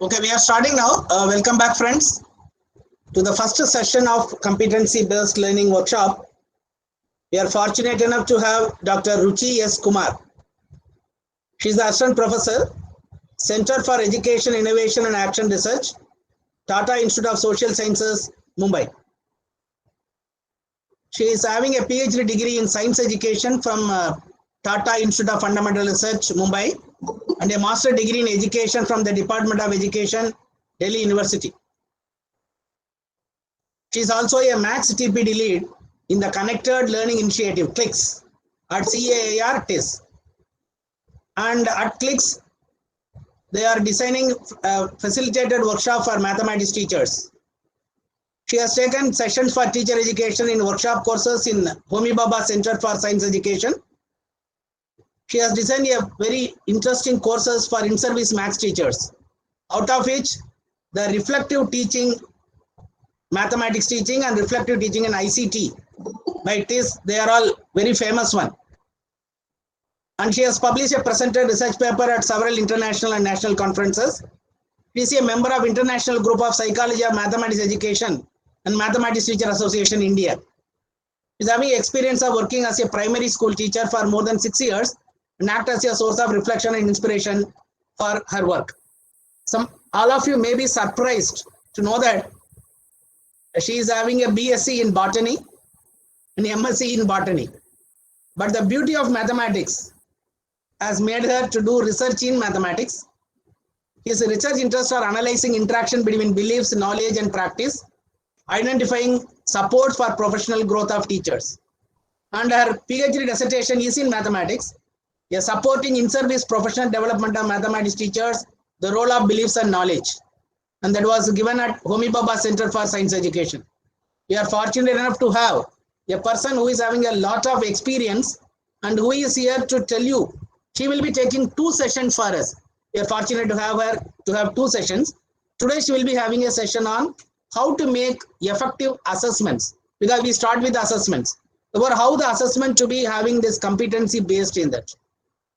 Okay, we are starting now. Welcome back, friends, to the first session of competency-based learning workshop. We are fortunate enough to have Dr. Ruchi S. Kumar. She is the Assistant Professor, Center for Education, Innovation and Action Research, Tata Institute of Social Sciences, Mumbai. She is having a PhD degree in Science Education from Tata Institute of Fundamental Research, Mumbai, and a Master degree in Education from the Department of Education, Delhi University. She is also a Max TPD lead in the Connected Learning Initiative, CLICS, at CAIR TIS. And at CLICS, they are designing a facilitated workshop for mathematics teachers. She has taken sessions for teacher education in workshop courses in Homi Bhabha Center for Science Education. She has designed a very interesting courses for in-service maths teachers, out of which the reflective teaching, mathematics teaching and reflective teaching in ICT by TIS, they are all very famous one. And she has published a presented research paper at several international and national conferences. She is a member of International Group of Psychology of Mathematics Education and Mathematics Teacher Association India. She is having experience of working as a primary school teacher for more than 6 years and act as a source of reflection and inspiration for her work. All of you may be surprised to know that she is having a BSc in botany and MSc in botany. But the beauty of mathematics has made her to do research in mathematics. His research interests are analyzing interaction between beliefs, knowledge, and practice, identifying support for professional growth of teachers. And her PhD dissertation is in mathematics, supporting in-service professional development of mathematics teachers, the role of beliefs and knowledge. And that was given at Homi Bhabha Center for Science Education. We are fortunate enough to have a person who is having a lot of experience and who is here to tell you. She will be taking 2 sessions for us. We are fortunate to have her to have 2 sessions. Today she will be having a session on how to make effective assessments, because we start with assessments. About how the assessment to be having this competency based in that.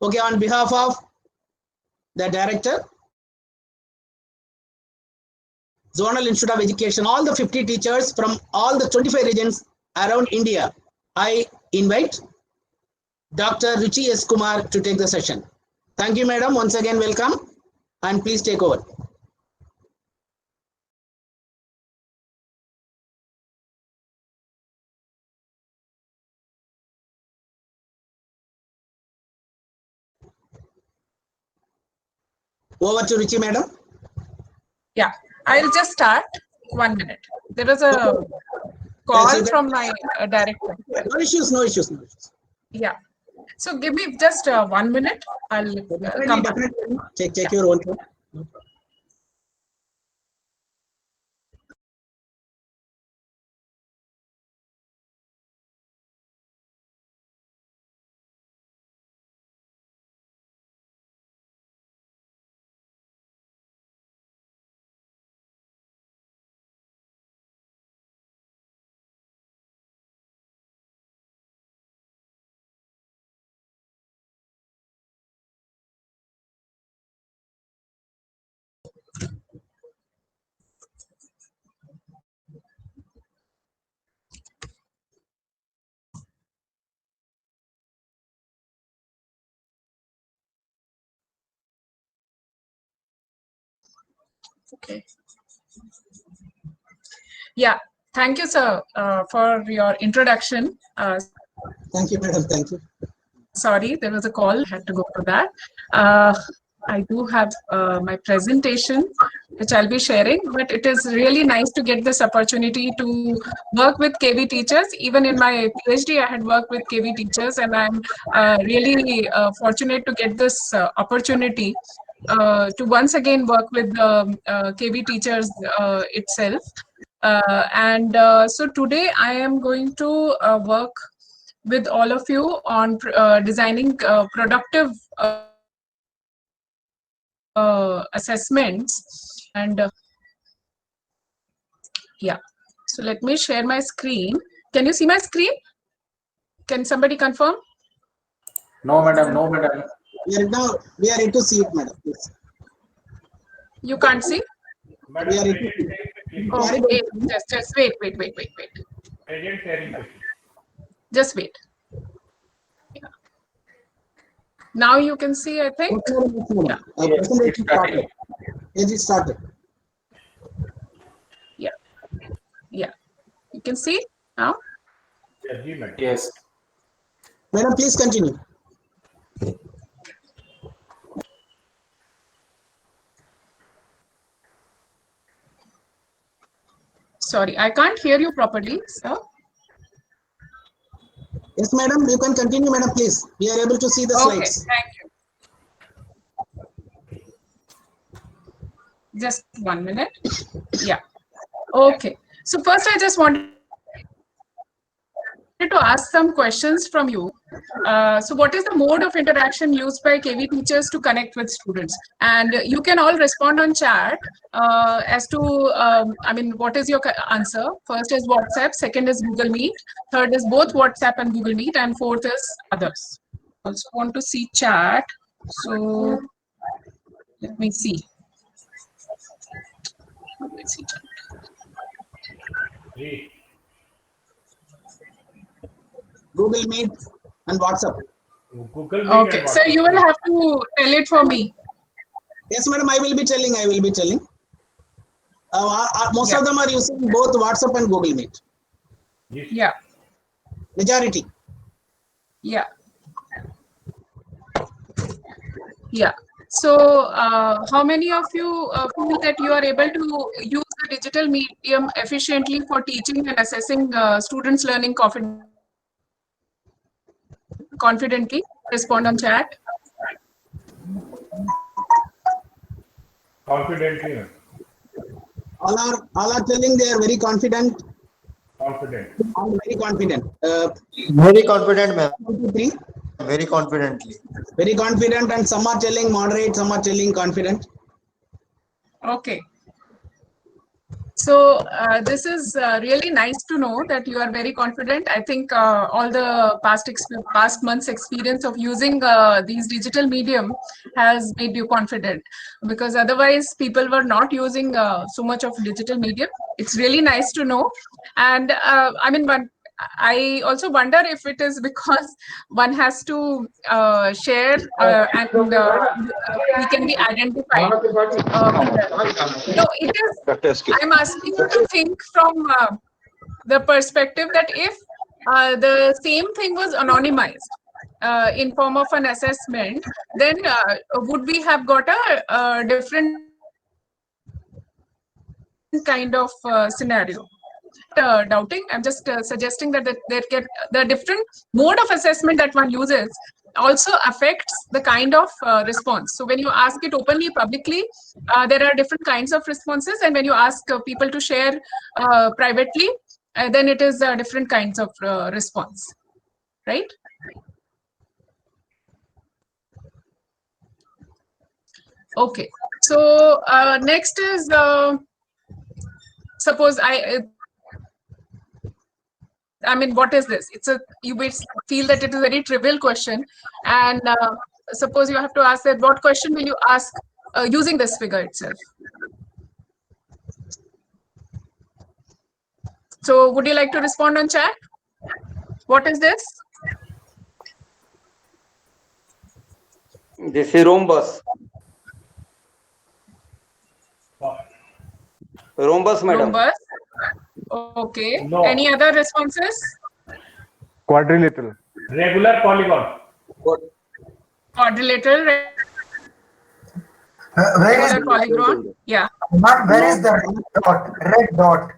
Okay, on behalf of the director, Zonal Institute of Education, all the 50 teachers from all the 25 regions around India, I invite Dr. Ruchi S. Kumar to take the session. Thank you, madam. Once again, welcome, and please take over. Over to Ruchi, madam. Yeah, I'll just start. 1 minute. There was a call from my director. No issues, no issues, no issues. Yeah. So give me just 1 minute. I'll come back. Check your own time. Okay. Yeah. Thank you, sir, for your introduction. Thank you, madam. Thank you. Sorry, there was a call. I had to go for that. I do have my presentation, which I'll be sharing, but it is really nice to get this opportunity to work with KV teachers. Even in my PhD, I had worked with KV teachers, and I'm really fortunate to get this opportunity to once again work with KV teachers itself. So today I am going to work with all of you on designing productive assessments. And yeah, so let me share my screen. Can you see my screen? Can somebody confirm? No, madam. No, madam. We are into see it, madam. Please. You can't see? We are Okay, just wait. Just wait. Yeah. Now you can see, I think. Yeah. Presentation started. Yes, it started. Yeah. You can see now? Yes. Madam, please continue. Sorry, I can't hear you properly, sir. Yes, madam, you can continue, madam, please. We are able to see the Okay, slides. thank you. Just 1 minute. Yeah. Okay. So first, I just wanted to ask some questions from you. So what is the mode of interaction used by KV teachers to connect with students? And you can all respond on chat as to, what is your answer? First is WhatsApp, second is Google Meet, third is both WhatsApp and Google Meet, and fourth is others. Also want to see chat. So let me see. Let's see chat. Google Meet and WhatsApp. Okay, so you will have to tell it for me. Yes, madam, I will be telling. Most of them are using both WhatsApp and Google Meet. Yeah. Majority. Yeah. Yeah. So, how many of you feel that you are able to use the digital medium efficiently for teaching and assessing students' learning confidently? Respond on chat. Confidently. All are telling they are very confident. Confident. I'm very confident. Very confident, ma'am. 1, 2, 3. Very confidently. Very confident, and some are telling moderate, some are telling confident. Okay. So this is really nice to know that you are very confident. I think all the past months' experience of using these digital medium has made you confident, because otherwise people were not using so much of digital medium. It's really nice to know. And I also wonder if it is because one has to share and we can be identified. No, it is. I'm asking you to think from the perspective that if the same thing was anonymized in form of an assessment, then would we have got a different kind of scenario? Doubting. I'm just suggesting that the different mode of assessment that one uses also affects the kind of response. So when you ask it openly, publicly, there are different kinds of responses, and when you ask people to share privately, then it is different kinds of response, right? Okay. So next is suppose what is this? You may feel that it is a very trivial question, and suppose you have to ask that what question will you ask using this figure itself? So would you like to respond on chat? What is this? This is rhombus. Rhombus, madam. Rhombus. Okay. No. Any other responses? Quadrilateral. Regular polygon. Quadrilateral. Where is Regular polygon? Yeah. where is the dot? Red dot.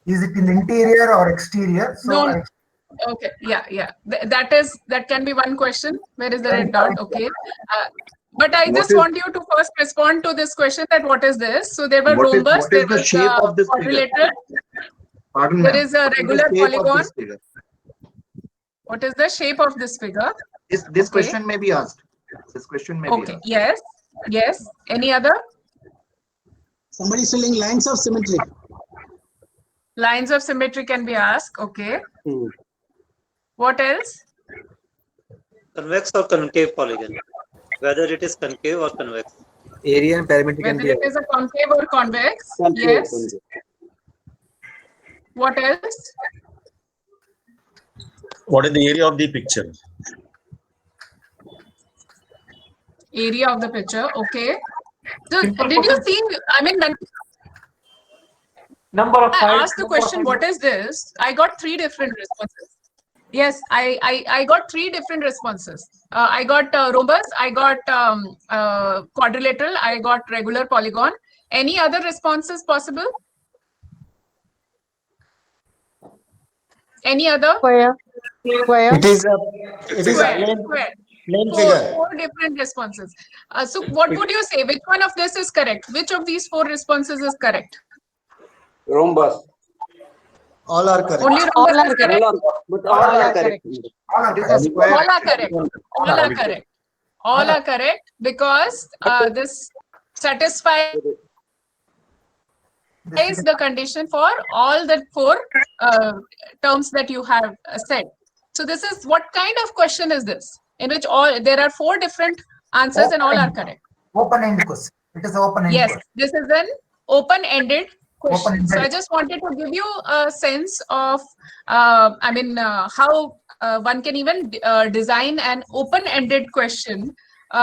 Is it in interior or exterior? So No. Okay. Yeah. That can be one question. Where is the red dot? Okay. But I just want you to first respond to this question, that what is this? So there were rhombus, there was quadrilateral, there is a regular polygon. What is the shape of this figure? This question may be asked. This question may be Okay. asked. Yes. Any other? Somebody is telling lines of symmetry. Lines of symmetry can be asked. Okay. What else? Convex or concave polygon, whether it is concave or convex. Area and perimeter can Whether be. it is a concave or convex. Yes. What else? What is the area of the picture? Area of the picture. Okay. So did you see? I mean, when Number of I sides. asked the question, what is this? I got 3 different responses. Yes, I got 3 different responses. I got rhombus, I got quadrilateral, I got regular polygon. Any other responses possible? Any other? Square. Square. It is a Square. plain, Square. plain figure. 4 different responses. So what would you say? Which one of this is correct? Which of these 4 responses is correct? Rhombus. All are correct. Only All rhombus are is correct. correct. But all are correct. It is a square. All are correct. All are correct. All are correct because this satisfies the condition for all the 4 terms that you have said. So this is, what kind of question is this? In which there are 4 different answers and all are correct. Open-ended question. It is open-ended Yes, question. this is an open-ended question. Open-ended. So I just wanted to give you a sense of, how one can even design an open-ended question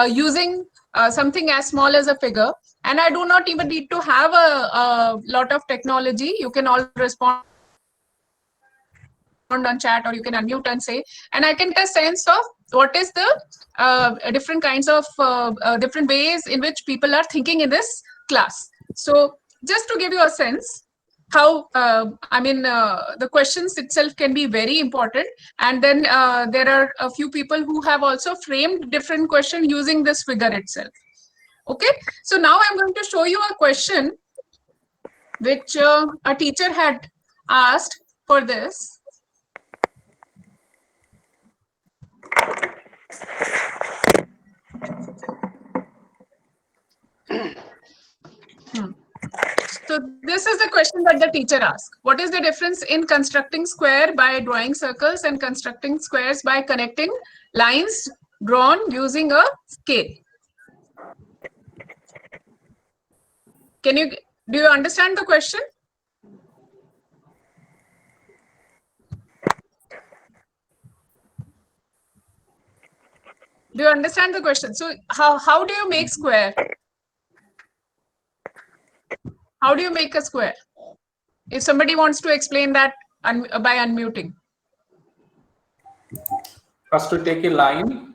using something as small as a figure. And I do not even need to have a lot of technology. You can all respond on chat, or you can unmute and say, and I can get a sense of what is the different kinds of different ways in which people are thinking in this class. So just to give you a sense how the questions itself can be very important, and then there are a few people who have also framed different questions using this figure itself. Okay, so now I'm going to show you a question which a teacher had asked for this. So this is the question that the teacher asked. What is the difference in constructing square by drawing circles and constructing squares by connecting lines drawn using a scale? Do you understand the question? Do you understand the question? So how do you make square? How do you make a square? If somebody wants to explain that by unmuting. First we take a line,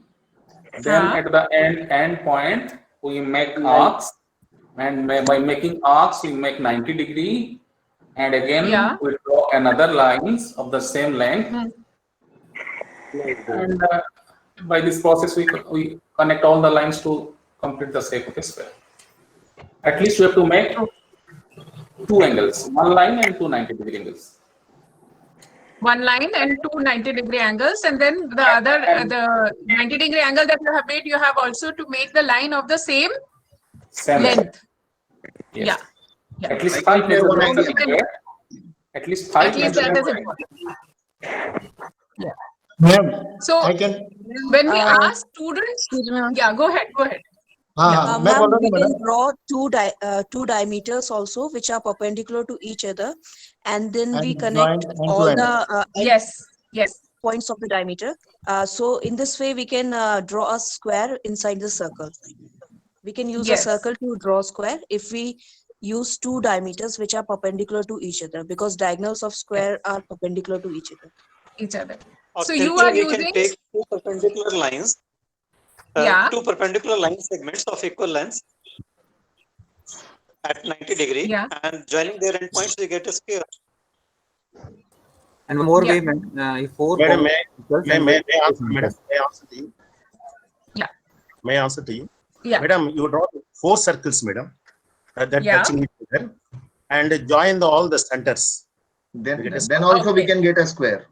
then at the end point we make arcs, and by making arcs we make 90 degree, and again we draw another lines of the same length. And by this process we connect all the lines to complete the shape of a square. At least we have to make 2 angles, 1 line and 2 90-degree angles. 1 line and 2 90-degree angles, and then the other the 90-degree angle that you have made, you have also to make the line of the same length. Yes. Yeah. At least 5 measurements. At least 5 measurements. Ma'am, So I can. when we ask students, go ahead. Ma'am, we can draw two diameters also, which are perpendicular to each other, and then we connect all the points of the diameter. So in this way, we can draw a square inside the circle. We can use a circle to draw a square if we use 2 diameters which are perpendicular to each other, because diagonals of square are perpendicular to each other. So you are using. We can take 2 perpendicular lines. 2 perpendicular line segments of equal length at 90 degree, and joining their endpoints, we get a square. And more way, if 4. Madam, may I answer to you? Yeah. May I answer to you? Yeah. Madam, you draw 4 circles, madam, that touching each other, and join all the centers. Then also we can get a square.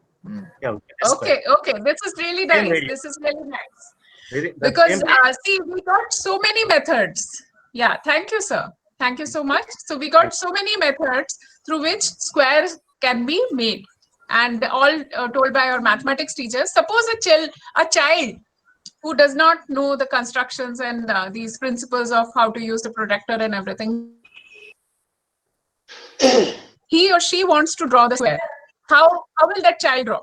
Yeah. Okay. This is really nice. This is really nice. Because see, we got so many methods. Yeah, thank you, sir. Thank you so much. So we got so many methods through which squares can be made, and all told by our mathematics teachers. Suppose a child who does not know the constructions and these principles of how to use the protractor and everything, he or she wants to draw the square. How will that child draw?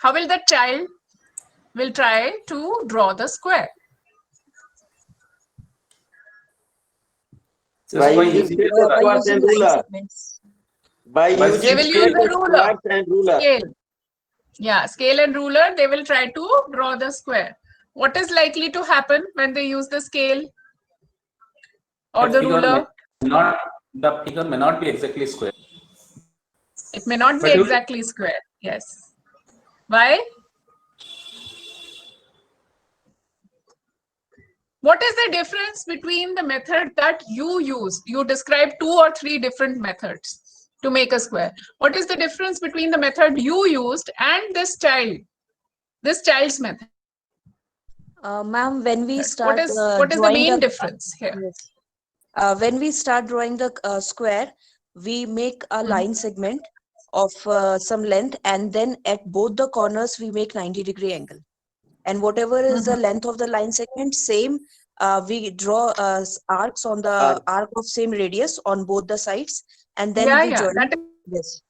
How will that child will try to draw the square? By using squares and ruler. By using They will use the ruler. squares and ruler. Scale. Yeah, scale and ruler, they will try to draw the square. What is likely to happen when they use the scale or the ruler? The figure may not be exactly square. It may not be exactly square. Yes. Why? What is the difference between the method that you use? You describe 2 or 3 different methods to make a square. What is the difference between the method you used and this child's method? Ma'am, when we start what is the main difference here? Yes. When we start drawing the square, we make a line segment of some length, and then at both the corners we make 90-degree angle. And whatever is the length of the line segment, same, we draw arcs on the arc of same radius on both the sides, and then we join this.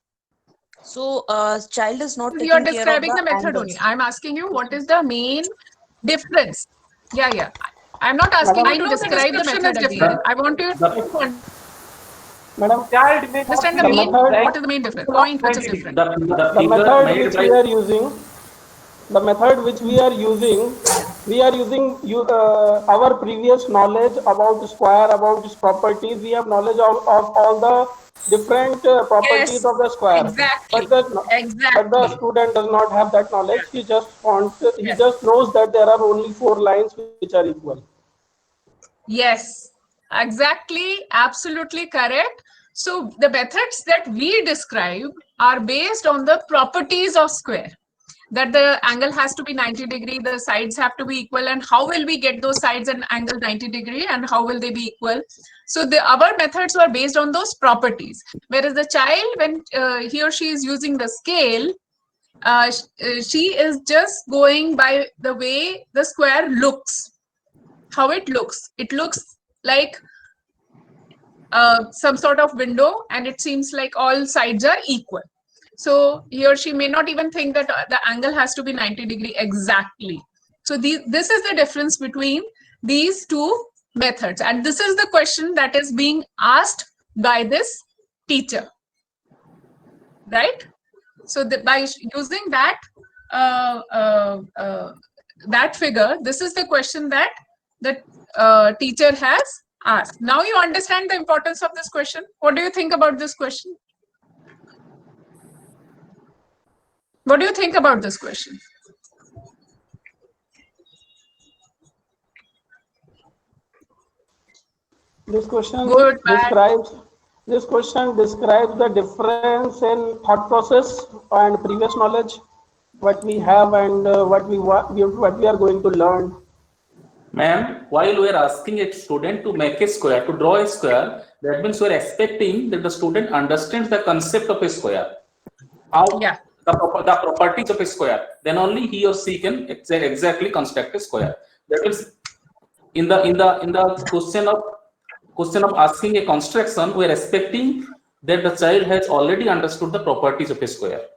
So child is not taking You are care describing of the method angles. only. I'm asking you what is the main difference. Yeah. I'm not asking you to describe the method again. I want you to Madam, child may understand the main. What is the main difference? Point which is different. The method which we are using. The method which we are using our previous knowledge about square, about its properties. We have knowledge of all the different properties of the square. Exactly. But the student does not have that knowledge. He just just knows that there are only 4 lines which are equal. Yes, exactly. Absolutely correct. So the methods that we describe are based on the properties of square. That the angle has to be 90-degree, the sides have to be equal, and how will we get those sides and angle 90-degree, and how will they be equal? So our methods were based on those properties. Whereas the child, when he or she is using the scale, she is just going by the way the square looks, how it looks. It looks like some sort of window, and it seems like all sides are equal. So he or she may not even think that the angle has to be 90-degree exactly. So this is the difference between these 2 methods. And this is the question that is being asked by this teacher. Right? So by using that, that figure, this is the question that the teacher has asked. Now you understand the importance of this question. What do you think about this question? What do you think about this question? This question Good, describes the difference in thought process and previous knowledge, what we have and what we are going to learn. Ma'am, while we are asking a student to make a square, to draw a square, that means we are expecting that the student understands the concept of a square. The properties of a square, then only he or she can exactly construct a square. That means in the question of asking a construction, we are expecting that the child has already understood the properties of a square.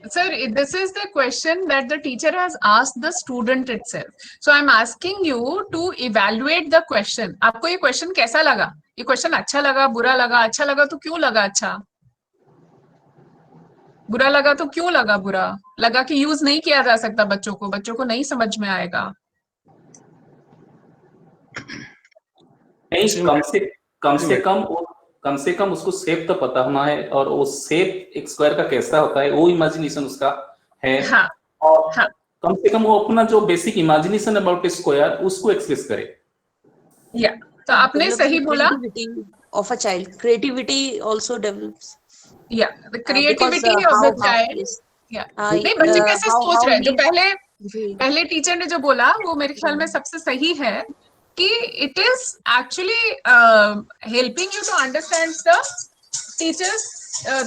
Sir, this is the question that the teacher has asked the student itself. So I'm asking you to evaluate the question. आपको ये question कैसा लगा? ये question अच्छा लगा, बुरा लगा, अच्छा लगा तो क्यों लगा अच्छा? बुरा लगा तो क्यों लगा बुरा? लगा कि यूज नहीं किया जा सकता बच्चों को नहीं समझ में आएगा। कम से कम उसको शेप तो पता होना है, और वो शेप एक स्क्वायर का कैसा होता है वो इमेजिनेशन उसका है। और कम से कम वो अपना जो बेसिक इमेजिनेशन अबाउट स्क्वायर उसको एक्सप्रेस करे। तो आपने सही बोला। Of a child, creativity also develops. The creativity of the child. नहीं बच्चे कैसे सोच रहे हैं? जो पहले टीचर ने जो बोला वो मेरे ख्याल में सबसे सही है कि it is actually helping you to understand the teachers,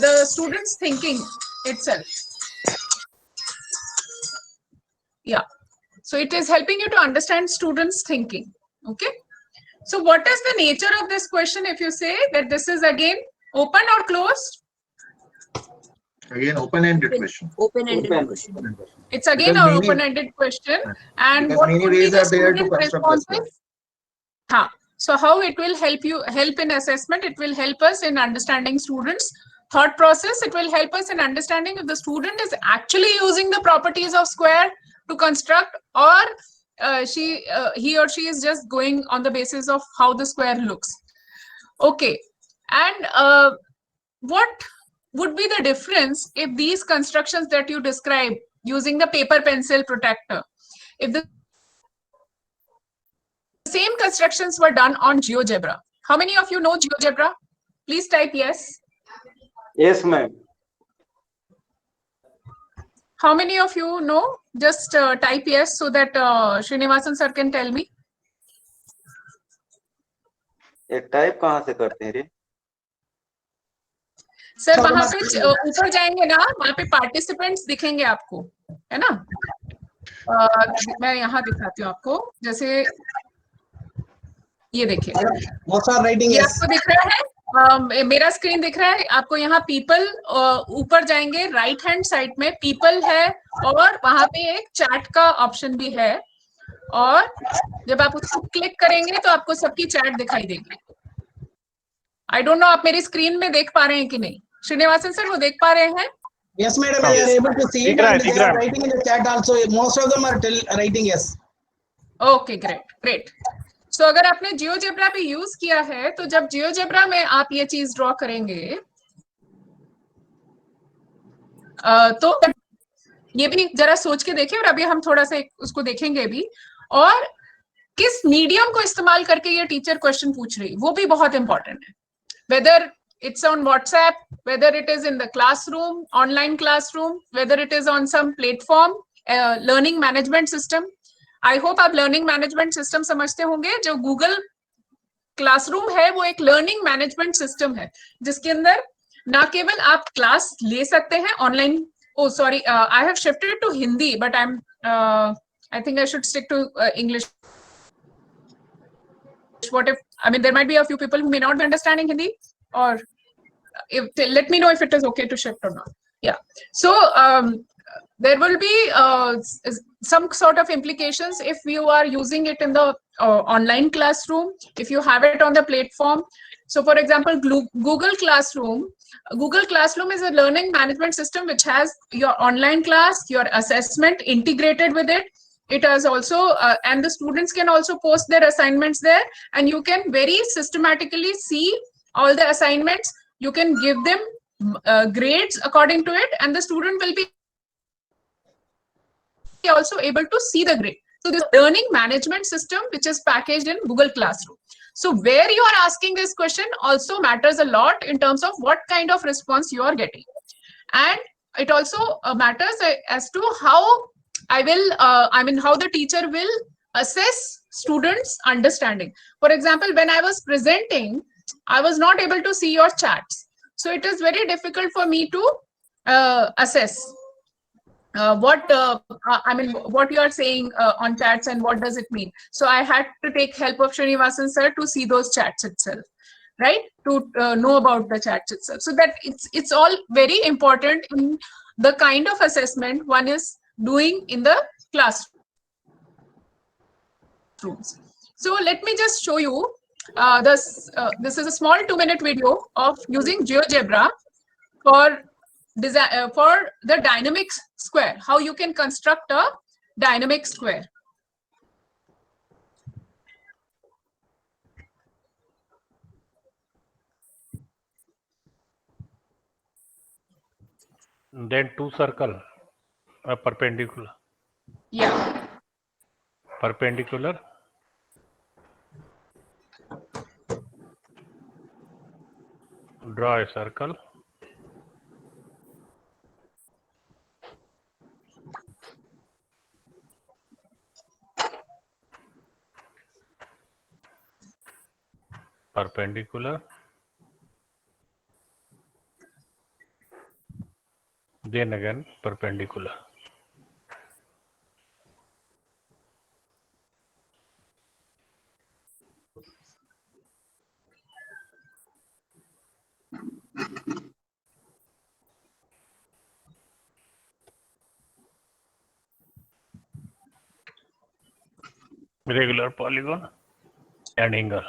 the students' thinking itself. Yeah. So it is helping you to understand students' thinking. Okay. So what is the nature of this question if you say that this is again open or closed? Again, open-ended question. Open-ended question. It's again Because an many- open-ended question. And because what many would be ways the are there to student construct the responses? So how it will help in assessment? It will help us in understanding students' thought process. It will help us in understanding if the student is actually using the properties of square to construct, or he or she is just going on the basis of how the square looks. Okay. And what would be the difference if these constructions that you describe using the paper pencil protector, if the same constructions were done on GeoGebra? How many of you know GeoGebra? Please type yes. Yes, ma'am. How many of you know? Just type yes so that Srinivasan sir can tell me. ये type कहाँ से करते हैं रे? Sir वहां पे ऊपर जाएंगे ना, वहां पे पार्टिसिपेंट्स दिखेंगे आपको, है ना? मैं यहाँ दिखाती हूँ आपको, जैसे ये देखिए, ये आपको दिख रहा है, मेरा स्क्रीन दिख रहा है आपको। यहाँ पीपल, ऊपर जाएंगे राइट हैंड साइड में पीपल है, और वहां पे एक चैट का ऑप्शन भी है, और जब आप उसको क्लिक करेंगे तो आपको सबकी चैट दिखाई देगी। आई डोंट नो आप मेरी स्क्रीन में देख पा रहे हैं कि नहीं? श्रीनिवासन सर वो देख पा रहे हैं? Yes, madam, they are able to see it, and they are writing in the chat also. Most of them are writing yes. Okay, great. So अगर आपने GeoGebra पे यूज किया है, तो जब GeoGebra में आप ये चीज ड्रॉ करेंगे, तो ये भी जरा सोच के देखिए, और अभी हम थोड़ा सा उसको देखेंगे भी, और किस मीडियम को इस्तेमाल करके ये टीचर क्वेश्चन पूछ रही, वो भी बहुत इंपॉर्टेंट है। Whether it's on WhatsApp, whether it is in the classroom, online classroom, whether it is on some platform, learning management system. I hope आप learning management system समझते होंगे। जो Google Classroom है वो एक learning management system है, जिसके अंदर ना केवल आप क्लास ले सकते हैं online. Oh, sorry, I have shifted to Hindi, but I think I should stick to English. What if, I mean, there might be a few people who may not be understanding Hindi, or let me know if it is okay to shift or not. Yeah. So there will be some sort of implications if you are using it in the online classroom, if you have it on the platform. So for example, Google Classroom is a learning management system which has your online class, your assessment integrated with it. It has also, and the students can also post their assignments there, and you can very systematically see all the assignments. You can give them grades according to it, and the student will be also able to see the grade. So this learning management system, which is packaged in Google Classroom. So where you are asking this question also matters a lot in terms of what kind of response you are getting. And it also matters as to how how the teacher will assess students' understanding. For example, when I was presenting, I was not able to see your chats. So it is very difficult for me to assess what you are saying on chats and what does it mean. So I had to take help of Srinivasan sir to see those chats itself, right? To know about the chats itself. So that it's all very important in the kind of assessment one is doing in the classrooms. So let me just show you this is a small 2-minute video of using GeoGebra for the dynamic square, how you can construct a dynamic square. Then two circle, a perpendicular. Yeah. Perpendicular. Draw a circle. Perpendicular. Then again perpendicular. Regular polygon and angle.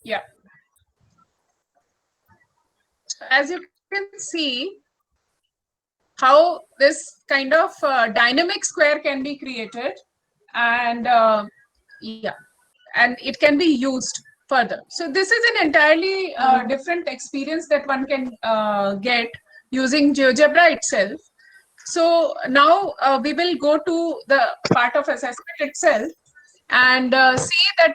Yeah. As you can see, how this kind of dynamic square can be created, and yeah, and it can be used further. So this is an entirely different experience that one can get using GeoGebra itself. So now we will go to the part of assessment itself and see that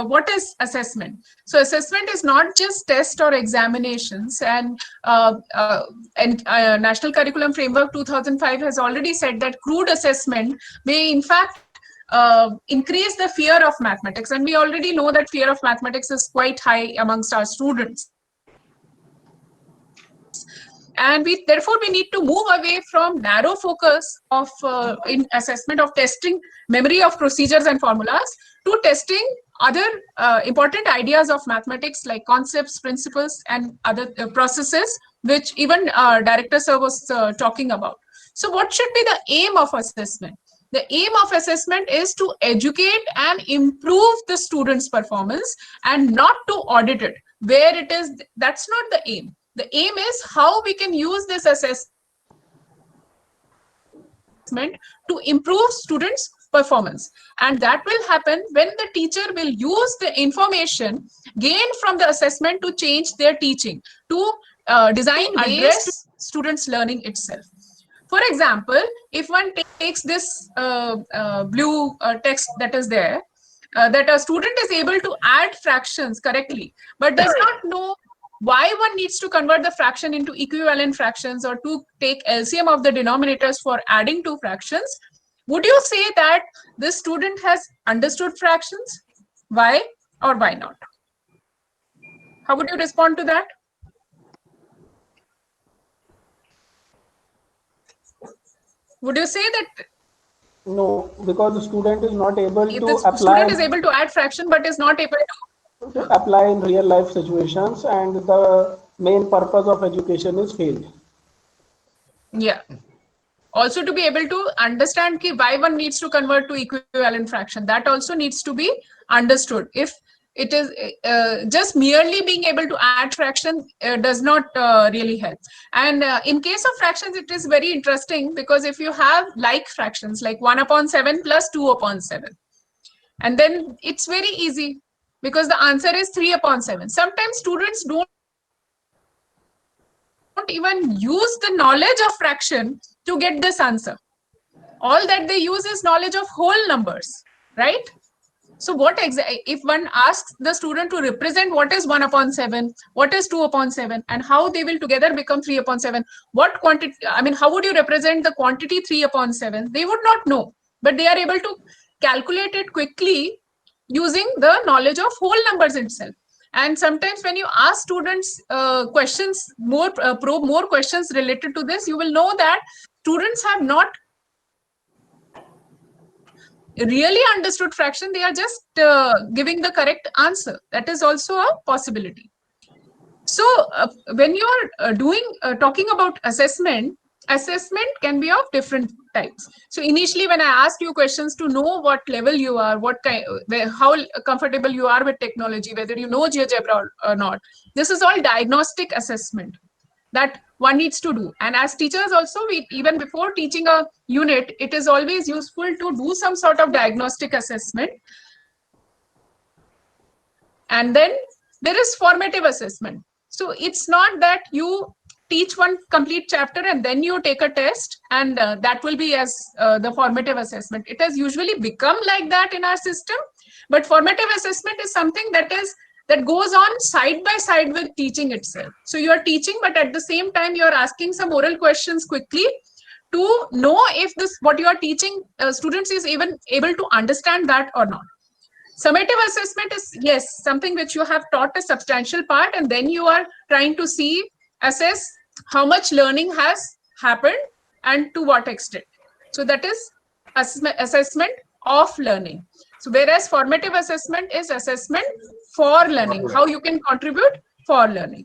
what is assessment. So assessment is not just test or examinations, and National Curriculum Framework 2005 has already said that crude assessment may in fact increase the fear of mathematics, and we already know that fear of mathematics is quite high amongst our students. And therefore we need to move away from narrow focus of in assessment of testing memory of procedures and formulas to testing other important ideas of mathematics like concepts, principles, and other processes, which even Director Sir was talking about. So what should be the aim of assessment? The aim of assessment is to educate and improve the student's performance and not to audit it. Where it is, that's not the aim. The aim is how we can use this assessment to improve students' performance. And that will happen when the teacher will use the information gained from the assessment to change their teaching, to design ways to students' learning itself. For example, if one takes this blue text that is there, that a student is able to add fractions correctly, but does not know why one needs to convert the fraction into equivalent fractions or to take LCM of the denominators for adding two fractions, would you say that this student has understood fractions? Why or why not? How would you respond to that? Would you say that? No, because the student is not able to apply. The student is able to add fraction but is not able to apply in real life situations, and the main purpose of education is failed. Yeah. Also to be able to understand why one needs to convert to equivalent fraction, that also needs to be understood. If it is just merely being able to add fraction does not really help. And in case of fractions, it is very interesting because if you have like fractions like 1/7 plus 2/7, and then it's very easy because the answer is 3/7. Sometimes students don't even use the knowledge of fraction to get this answer. All that they use is knowledge of whole numbers, right? So what if one asks the student to represent what is 1/7, what is 2/7, and how they will together become 3/7, what quantity, I mean, how would you represent the quantity 3/7? They would not know, but they are able to calculate it quickly using the knowledge of whole numbers itself. And sometimes when you ask students questions, probe more questions related to this, you will know that students have not really understood fraction. They are just giving the correct answer. That is also a possibility. So when you're talking about assessment can be of different types. So initially when I asked you questions to know what level you are, how comfortable you are with technology, whether you know GeoGebra or not, this is all diagnostic assessment that one needs to do. And as teachers also, even before teaching a unit, it is always useful to do some sort of diagnostic assessment. And then there is formative assessment. So it's not that you teach one complete chapter and then you take a test and that will be as the formative assessment. It has usually become like that in our system, but formative assessment is something that goes on side by side with teaching itself. So you are teaching, but at the same time you are asking some oral questions quickly to know if this what you are teaching students is even able to understand that or not. Summative assessment is, yes, something which you have taught a substantial part and then you are trying to assess how much learning has happened and to what extent. So that is assessment of learning. So whereas formative assessment is assessment for learning, how you can contribute for learning.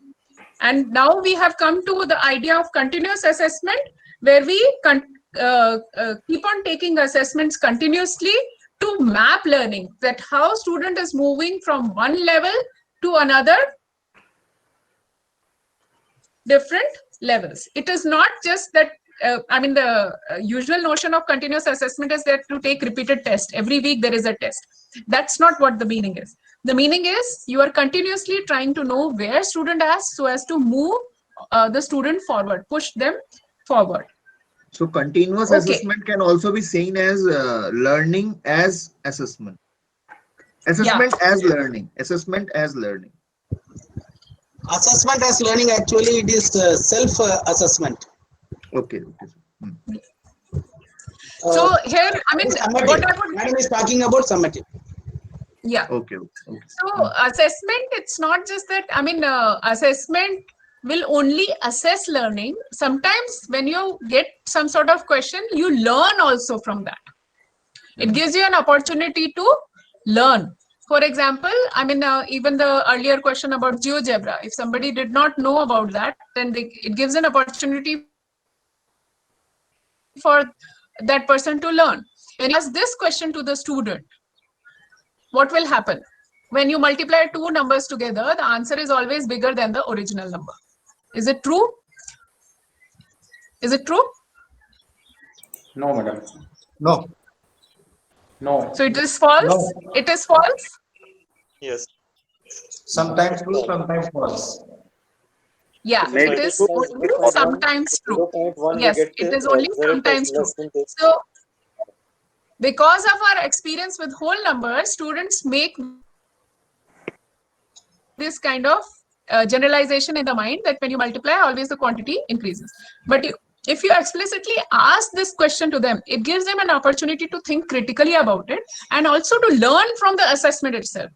And now we have come to the idea of continuous assessment, where we keep on taking assessments continuously to map learning, that how student is moving from one level to another, different levels. It is not just that, the usual notion of continuous assessment is that to take repeated tests. Every week there is a test. That's not what the meaning is. The meaning is you are continuously trying to know where student is so as to move the student forward, push them forward. So continuous assessment can also be seen as learning as assessment. Assessment as learning. Assessment as learning. Assessment as learning, actually it is self-assessment. Okay. So here, what I would... Madam is talking about summative. Yeah. Okay. So assessment, it's not just that, assessment will only assess learning. Sometimes when you get some sort of question, you learn also from that. It gives you an opportunity to learn. For example, even the earlier question about GeoGebra, if somebody did not know about that, then it gives an opportunity for that person to learn. When you ask this question to the student, what will happen? When you multiply two numbers together, the answer is always bigger than the original number. Is it true? Is it true? No, madam. No. So it is false? No. It is false? Yes. Sometimes true, sometimes false. Yeah, it is only sometimes true. Yes, it is only sometimes true. So, because of our experience with whole numbers, students make this kind of generalization in the mind that when you multiply, always the quantity increases. But if you explicitly ask this question to them, it gives them an opportunity to think critically about it and also to learn from the assessment itself.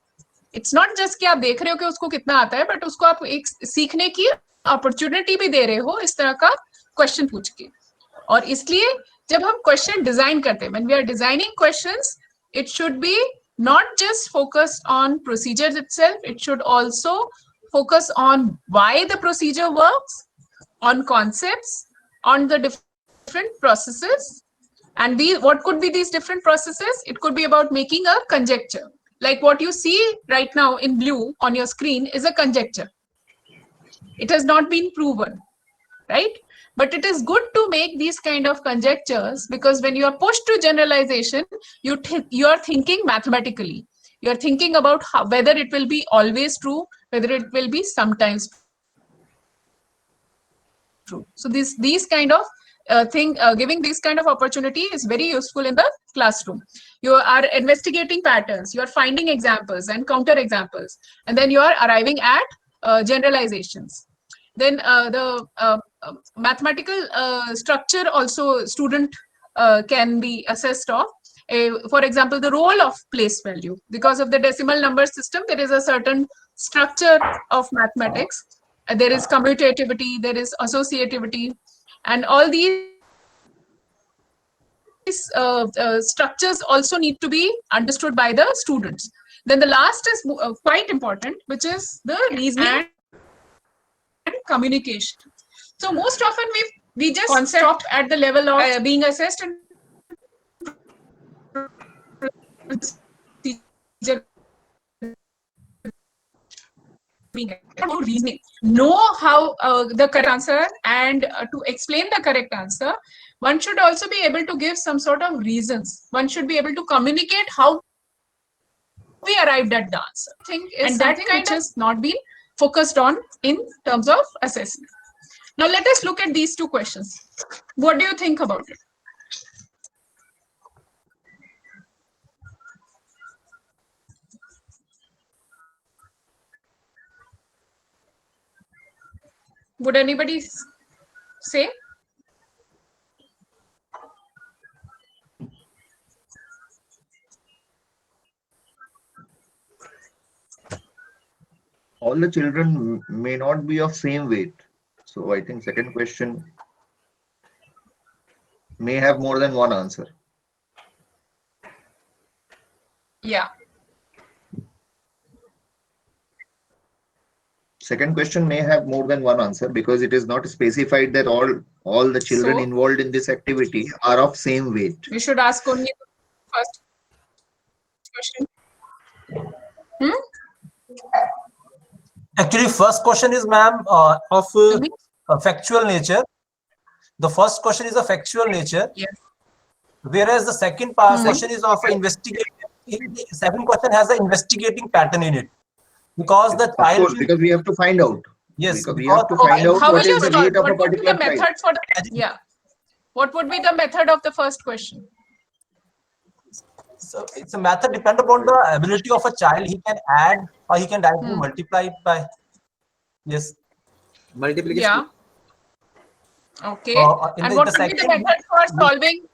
It's not just कि आप देख रहे हो कि उसको कितना आता है, but उसको आप एक सीखने की अपॉर्चुनिटी भी दे रहे हो इस तरह का क्वेश्चन पूछ के. और इसलिए जब हम क्वेश्चन डिजाइन करते हैं, when we are designing questions, it should be not just focused on procedures itself, it should also focus on why the procedure works, on concepts, on the different processes. And what could be these different processes? It could be about making a conjecture. Like what you see right now in blue on your screen is a conjecture. It has not been proven, right? But it is good to make these kind of conjectures, because when you are pushed to generalization, you are thinking mathematically. You are thinking about whether it will be always true, whether it will be sometimes true. So these kind of giving this kind of opportunity is very useful in the classroom. You are investigating patterns, you are finding examples and counter examples, and then you are arriving at generalizations. Then the mathematical structure also student can be assessed of. For example, the role of place value. Because of the decimal number system, there is a certain structure of mathematics. There is commutativity, there is associativity, and all these structures also need to be understood by the students. Then the last is quite important, which is the reasoning and communication. So most often we just stop at the level of being assessed and reasoning. Know how the correct answer, and to explain the correct answer, one should also be able to give some sort of reasons. One should be able to communicate how we arrived at the answer. And that kind has not been focused on in terms of assessment. Now let us look at these two questions. What do you think about it? Would anybody say? All the children may not be of same weight. So I think second question may have more than one answer. Yeah. Second question may have more than one answer because it is not specified that all the children involved in this activity are of same weight. We should ask only the first question. Actually, first question is, ma'am, of factual nature. The first question is of factual nature. Yes. Whereas the second question is of investigating. Second question has an investigating pattern in it. Because the child. Of course, because we have to find out. Yes. Because we have to find out what is the weight of a particular child. Yeah. What would be the method of the first question? So it's a method depend upon the ability of a child. He can add or he can directly multiply it by multiplication. Yeah. Okay. And what would be the method for solving?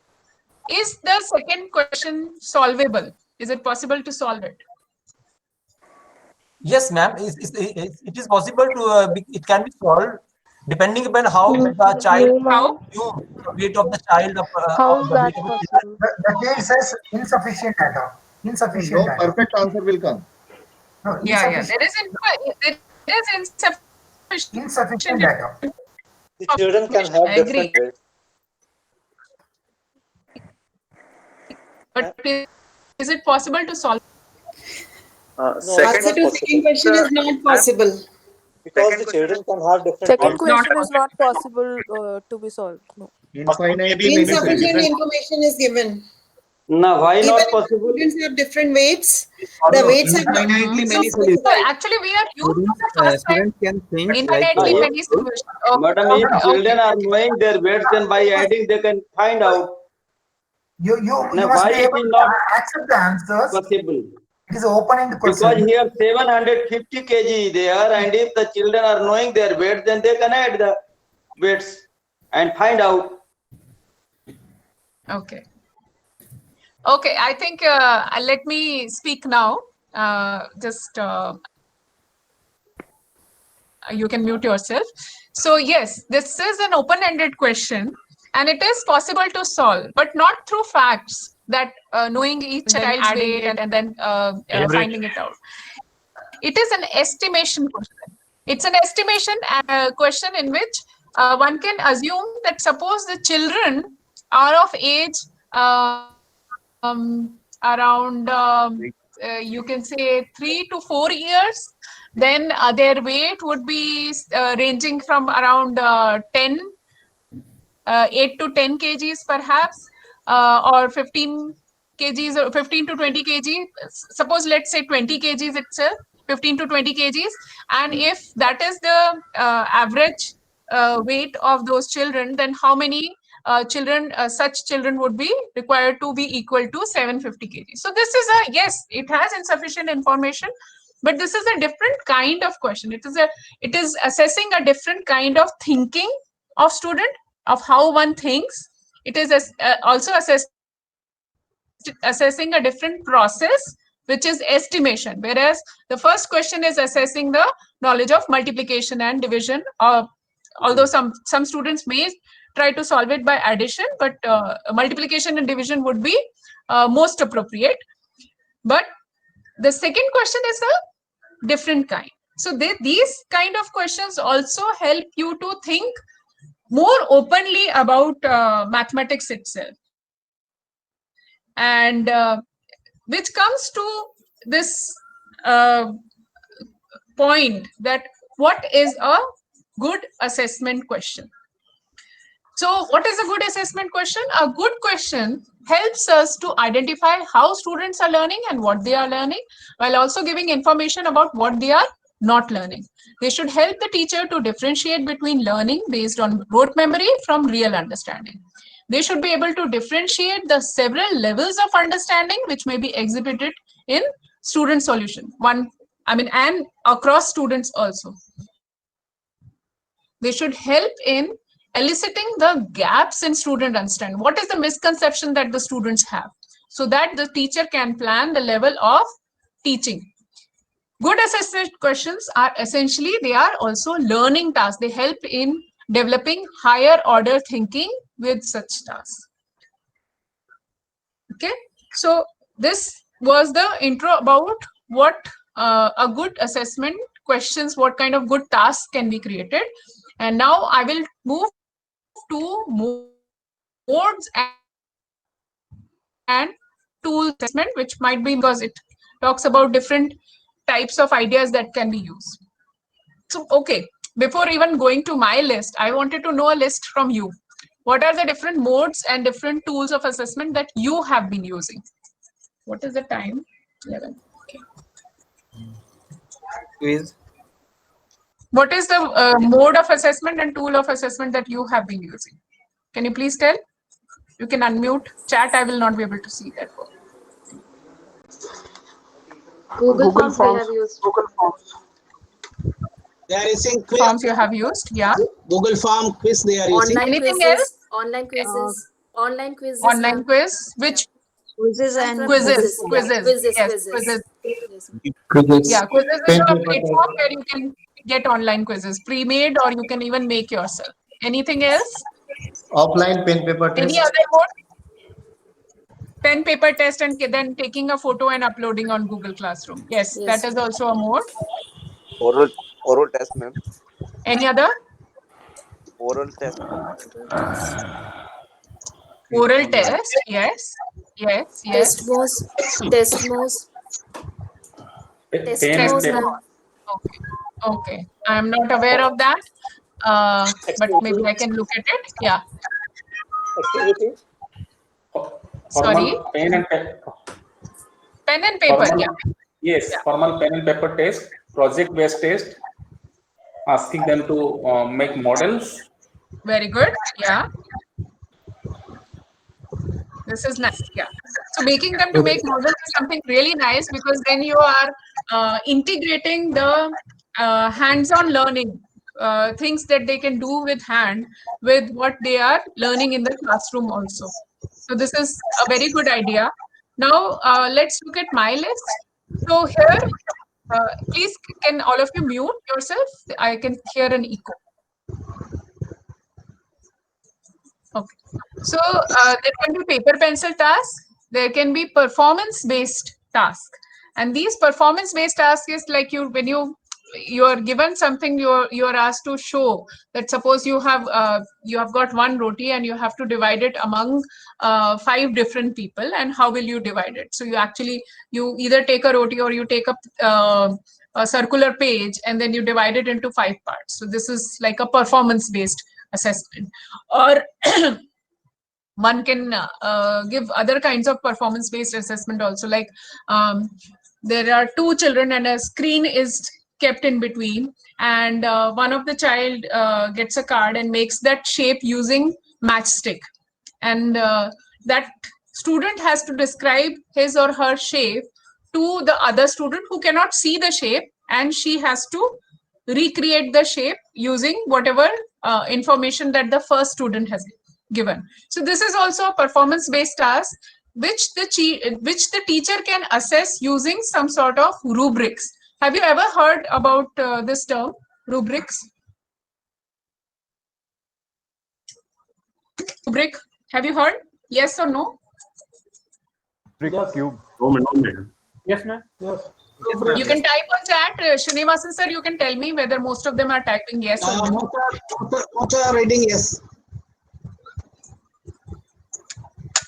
Is the second question solvable? Is it possible to solve it? Yes, ma'am. It is possible to. It can be solved depending upon how the child, the weight of the child. How is that possible? The case says insufficient data. Insufficient data. Perfect answer will come. No, Yeah. There is insufficient data. The children can have different weights. But is it possible to solve? Second question is not possible. Because the children can have different Second weights. question is not possible to be solved. No. Insufficient information is given. No, why Even not if possible? students have different weights, the weights are not Actually, we are used to the first time. Infinitely many solutions. Madam, if children are knowing their weights, then by adding they can find out. You must be able to accept the answers. Possible. It is open-ended question. Because here 750 kg there, and if the children are knowing their weight, then they can add the weights and find out. Okay. Okay, I think let me speak now. You can mute yourself. So yes, this is an open-ended question, and it is possible to solve, but not through facts that knowing each child's weight and then finding it out. It is an estimation question. It's an estimation question in which one can assume that suppose the children are of age around you can say 3 to 4 years, then their weight would be ranging from around 8 to 10 kgs perhaps, or 15 kgs or 15 to 20 kg. Suppose let's say 20 kgs itself, 15 to 20 kgs, and if that is the average weight of those children, then how many such children would be required to be equal to 750 kg. So this is yes, it has insufficient information, but this is a different kind of question. It is assessing a different kind of thinking of student, of how one thinks. It is also assessing a different process, which is estimation, whereas the first question is assessing the knowledge of multiplication and division. Although some students may try to solve it by addition, but multiplication and division would be most appropriate. But the second question is a different kind. So these kind of questions also help you to think more openly about mathematics itself. And which comes to this point that what is a good assessment question? So what is a good assessment question? A good question helps us to identify how students are learning and what they are learning, while also giving information about what they are not learning. They should help the teacher to differentiate between learning based on rote memory from real understanding. They should be able to differentiate the several levels of understanding which may be exhibited in student solution. And across students also. They should help in eliciting the gaps in student understanding. What is the misconception that the students have, so that the teacher can plan the level of teaching. Good assessment questions are essentially, they are also learning tasks. They help in developing higher order thinking with such tasks. Okay, so this was the intro about what a good assessment questions, what kind of good tasks can be created. And now I will move to modes and tool assessment, which might be because it talks about different types of ideas that can be used. So, okay, before even going to my list, I wanted to know a list from you. What are the different modes and different tools of assessment that you have been using? What is the time? 11. Okay. Quiz. What is the mode of assessment and tool of assessment that you have been using? Can you please tell? You can unmute. Chat, I will not be able to see that. Google Forms we have used. Google Forms. They are using quiz. Forms you have used, yeah. Google Form quiz they are using. Online Anything quizzes, else? Online quizzes. Online quizzes. Online quiz, which Quizzes and quizzes. Yeah. Quizzes. Yes, Quizzes. quizzes. Yes. Quizzes. Yeah, quizzes is a platform where you can get online quizzes, pre-made, or you can even make yourself. Anything else? Offline pen paper test. Any other mode? Pen paper test and then taking a photo and uploading on Google Classroom. Yes, Yes. that is also a mode. Oral test, ma'am. Any other? Oral test. Oral test, yes. Yes, yes. Test modes. Test modes. Test modes. Okay. Okay. I am not aware of that. But maybe I can look at it. Yeah. Activity. Sorry. Pen and paper. Pen and paper, Formal, yeah. Yes, formal pen and paper test, project-based test, asking them to make models. Very good. Yeah. This is nice. Yeah. So making them to make models is something really nice, because then you are integrating the hands-on learning, things that they can do with hand with what they are learning in the classroom also. So this is a very good idea. Now let's look at my list. So here, please can all of you mute yourself? I can hear an echo. Okay. So there can be paper pencil tasks. There can be performance-based tasks. And these performance-based tasks is like when you are given something, you are asked to show that, suppose you have got one roti and you have to divide it among 5 different people, and how will you divide it? So you either take a roti or you take a circular page and then you divide it into 5 parts. So this is like a performance-based assessment. Or one can give other kinds of performance-based assessment also, like there are 2 children and a screen is kept in between, and one of the child gets a card and makes that shape using matchstick, and that student has to describe his or her shape to the other student who cannot see the shape, and she has to recreate the shape using whatever information that the first student has given. So this is also a performance-based task which the teacher can assess using some sort of rubrics. Have you ever heard about this term, rubrics? Rubric, have you heard? Yes or no? Rubric cube. No, madam. Yes, ma'am. Yes. You can type on chat. Srinivasan sir, you can tell me whether most of them are typing yes or no. Most are writing yes.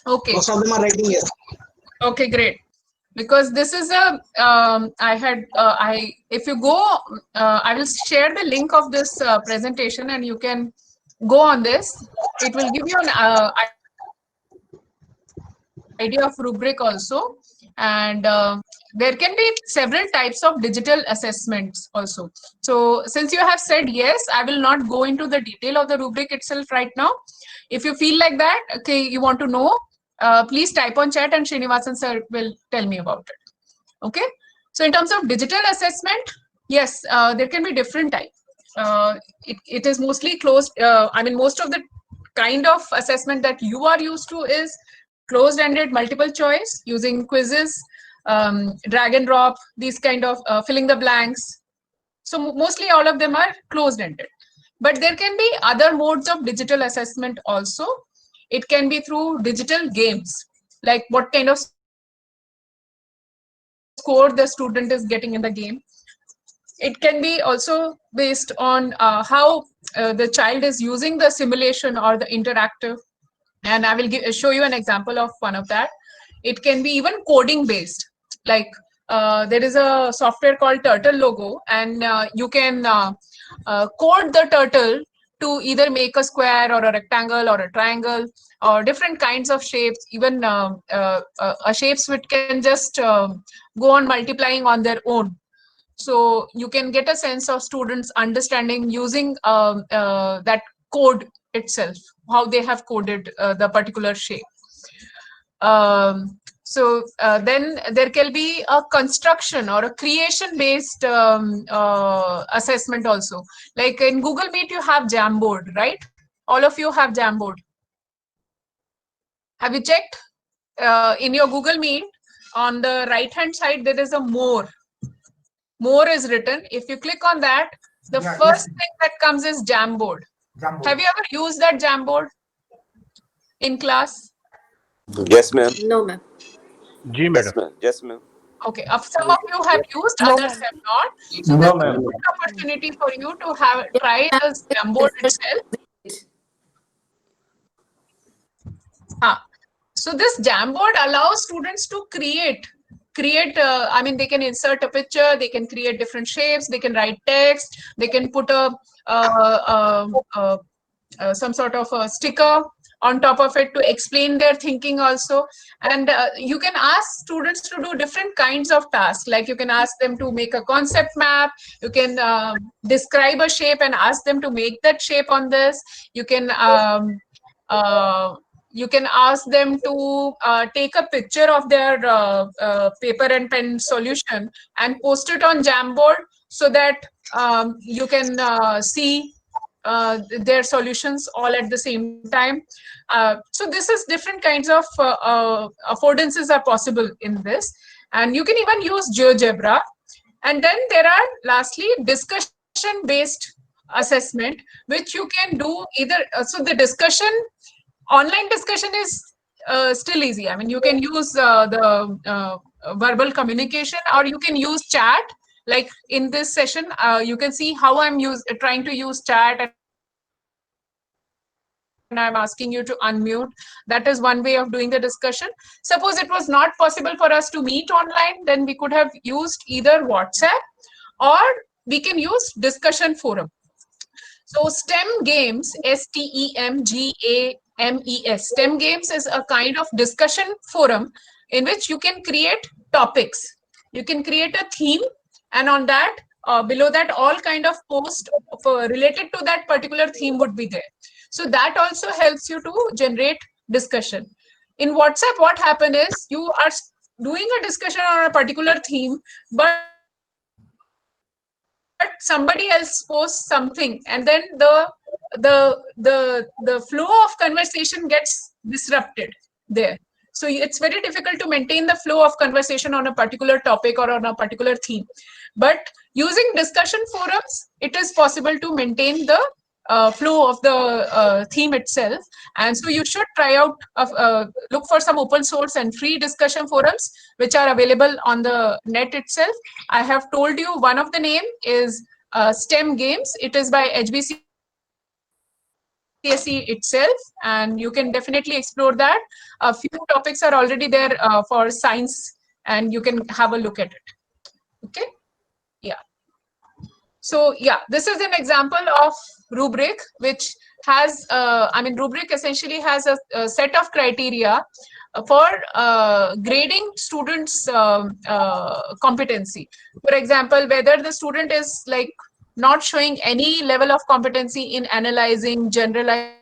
Okay. Most of them are writing yes. Okay, great. Because this is a, if you go, I will share the link of this presentation and you can go on this. It will give you an idea of rubric also. And there can be several types of digital assessments also. So since you have said yes, I will not go into the detail of the rubric itself right now. If you feel like that, okay, you want to know, please type on chat and Srinivasan sir will tell me about it. Okay. So in terms of digital assessment, yes, there can be different types. It is mostly closed. I mean, most of the kind of assessment that you are used to is closed-ended multiple choice using quizzes, drag and drop, these kind of filling the blanks. So mostly all of them are closed-ended. But there can be other modes of digital assessment also. It can be through digital games, like what kind of score the student is getting in the game. It can be also based on how the child is using the simulation or the interactive. And I will show you an example of one of that. It can be even coding based. Like there is a software called Turtle Logo, and you can code the turtle to either make a square or a rectangle or a triangle or different kinds of shapes, even shapes which can just go on multiplying on their own. So you can get a sense of students understanding using that code itself, how they have coded the particular shape. So then there can be a construction or a creation based assessment also. Like in Google Meet, you have Jamboard, right? All of you have Jamboard. Have you checked? In your Google Meet, on the right hand side, there is a more. More is written. If you click on that, the first thing that comes is Jamboard. Have you ever used that Jamboard in class? Yes, ma'am. No, ma'am. Ji, madam. Yes, ma'am. Okay. Some of you have used, others have not. So No, this is a ma'am. good opportunity for you to have try this Jamboard itself. So this Jamboard allows students to create. I mean, they can insert a picture, they can create different shapes, they can write text, they can put some sort of a sticker on top of it to explain their thinking also. And you can ask students to do different kinds of tasks. Like you can ask them to make a concept map, you can describe a shape and ask them to make that shape on this. You can ask them to take a picture of their paper and pen solution and post it on Jamboard so that you can see their solutions all at the same time. So this is different kinds of affordances are possible in this. And you can even use GeoGebra. And then there are lastly discussion-based assessment, which you can do either. So the online discussion is still easy. I mean, you can use the verbal communication, or you can use chat. Like in this session, you can see how I'm trying to use chat, and I'm asking you to unmute. That is one way of doing the discussion. Suppose it was not possible for us to meet online, then we could have used either WhatsApp or we can use discussion forum. So STEM Games, STEMGAMES, STEM Games is a kind of discussion forum in which you can create topics. You can create a theme, and on that, below that, all kind of posts related to that particular theme would be there. So that also helps you to generate discussion. In WhatsApp, what happened is you are doing a discussion on a particular theme, but somebody else posts something, and then the flow of conversation gets disrupted there. So it's very difficult to maintain the flow of conversation on a particular topic or on a particular theme. But using discussion forums, it is possible to maintain the flow of the theme itself. And so you should try out, look for some open source and free discussion forums which are available on the net itself. I have told you one of the name is STEM Games. It is by HBCSE itself, and you can definitely explore that. A few topics are already there for science, and you can have a look at it. Okay. Yeah. So yeah, this is an example of rubric, which has, I mean, rubric essentially has a set of criteria for grading students' competency. For example, whether the student is like not showing any level of competency in analyzing, generalizing,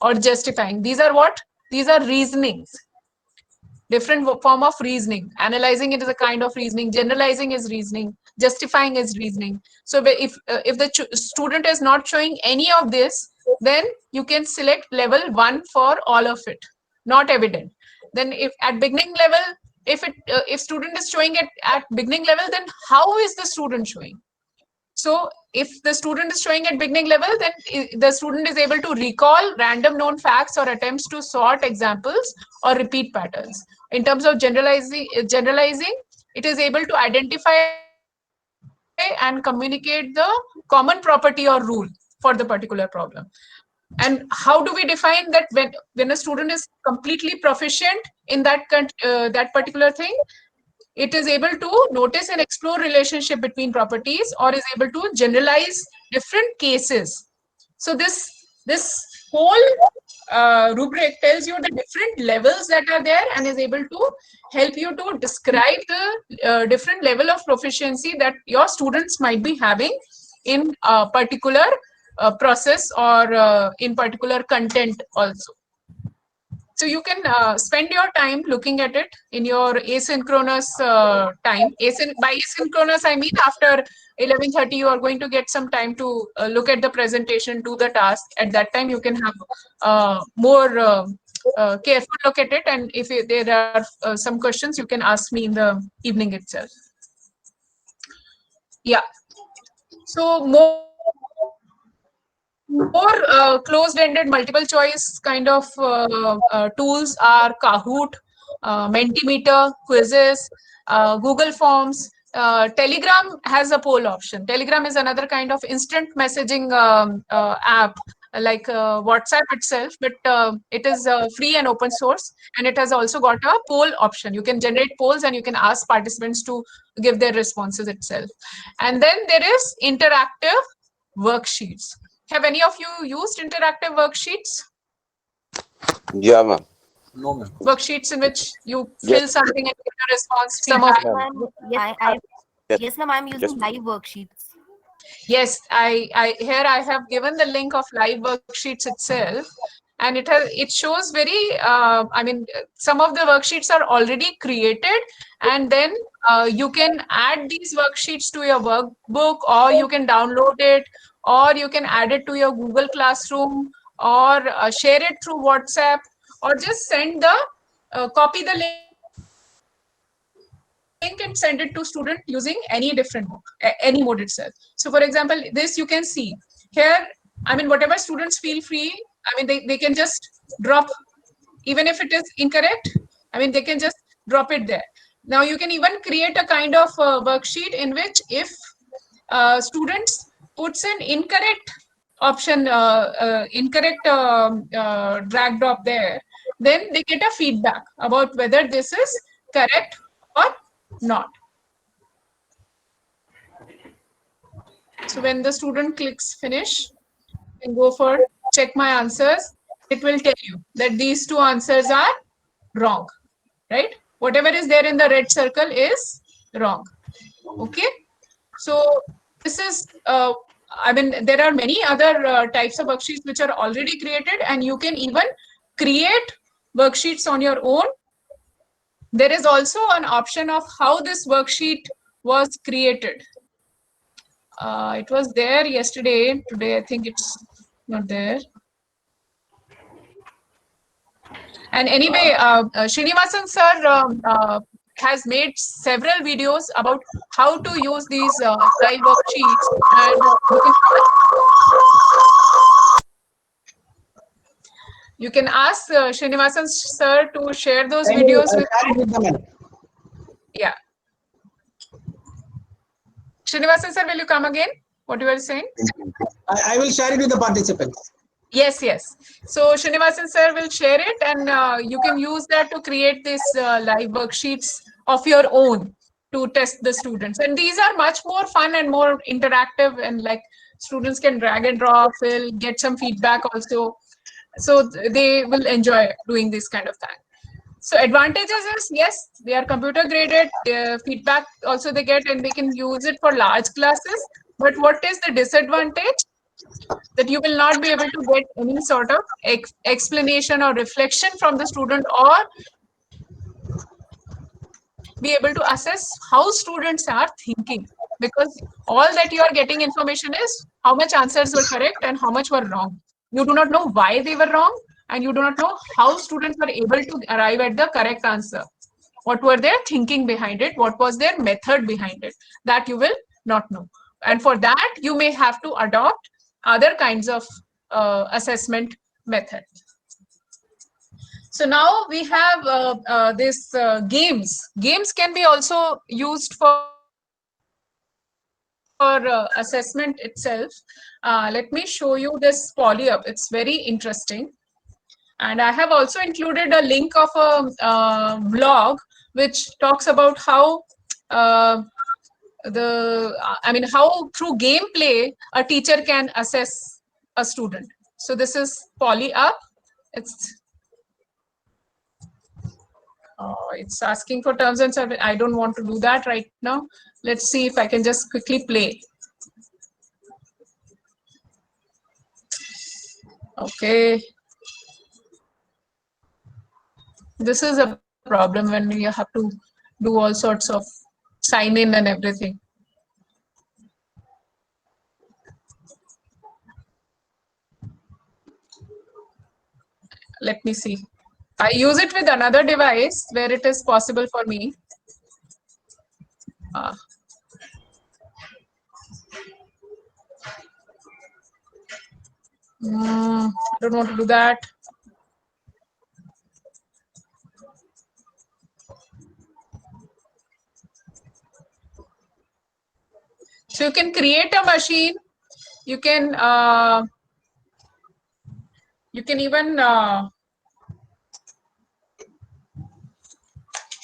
or justifying. These are what? These are reasonings. Different form of reasoning. Analyzing it is a kind of reasoning. Generalizing is reasoning. Justifying is reasoning. So if the student is not showing any of this, then you can select level 1 for all of it. Not evident. Then if at beginning level, if student is showing it at beginning level, then how is the student showing? So if the student is showing at beginning level, then the student is able to recall random known facts or attempts to sort examples or repeat patterns. In terms of generalizing, it is able to identify and communicate the common property or rule for the particular problem. And how do we define that when a student is completely proficient in that particular thing? It is able to notice and explore relationship between properties, or is able to generalize different cases. So this whole rubric tells you the different levels that are there and is able to help you to describe the different level of proficiency that your students might be having in a particular process or in particular content also. So you can spend your time looking at it in your asynchronous time. By asynchronous, I mean after 11:30, you are going to get some time to look at the presentation, do the task. At that time, you can have more careful look at it. And if there are some questions, you can ask me in the evening itself. Yeah. So more closed-ended multiple choice kind of tools are Kahoot, Mentimeter, quizzes, Google Forms. Telegram has a poll option. Telegram is another kind of instant messaging app like WhatsApp itself, but it is free and open source, and it has also got a poll option. You can generate polls and you can ask participants to give their responses itself. And then there is interactive worksheets. Have any of you used interactive worksheets? Yeah, ma'am. No, ma'am. Worksheets in which you fill something and give a response. Some of Yes, ma'am. I'm using live worksheets. Yes, here I have given the link of live worksheets itself, and it shows very. I mean, some of the worksheets are already created, and then you can add these worksheets to your workbook, or you can download it, or you can add it to your Google Classroom, or share it through WhatsApp, or just send copy the link and send it to student using any different book, any mode itself. So for example, this you can see here, I mean, whatever students feel free, I mean, they can just drop, even if it is incorrect, I mean, they can just drop it there. Now you can even create a kind of worksheet in which if students puts an incorrect option, incorrect drag drop there, then they get a feedback about whether this is correct or not. So when the student clicks finish and go for check my answers, it will tell you that these two answers are wrong, right? Whatever is there in the red circle is wrong. Okay. So this is, I mean, there are many other types of worksheets which are already created, and you can even create worksheets on your own. There is also an option of how this worksheet was created. It was there yesterday. Today, I think it's not there. And anyway, Srinivasan sir has made several videos about how to use these live worksheets. And you can ask Srinivasan sir to share those videos with you. Yeah. Srinivasan sir, will you come again? What you were saying? I will share it with the participants. Yes, yes. So Srinivasan sir will share it, and you can use that to create these live worksheets of your own to test the students. And these are much more fun and more interactive, and like students can drag and drop, fill, get some feedback also. So they will enjoy doing this kind of thing. So advantages is, yes, they are computer graded, feedback also they get, and they can use it for large classes. But what is the disadvantage? That you will not be able to get any sort of explanation or reflection from the student, or be able to assess how students are thinking, because all that you are getting information is how much answers were correct and how much were wrong. You do not know why they were wrong, and you do not know how students were able to arrive at the correct answer. What were their thinking behind it? What was their method behind it? That you will not know. And for that, you may have to adopt other kinds of assessment method. So now we have this games. Games can be also used for assessment itself. Let me show you this PolyUp. It's very interesting. And I have also included a link of a blog which talks about how how through gameplay a teacher can assess a student. So this is PolyUp. It's asking for terms and service. I don't want to do that right now. Let's see if I can just quickly play. Okay. This is a problem when you have to do all sorts of sign in and everything. Let me see. I use it with another device where it is possible for me. I don't want to do that. So you can create a machine. You can even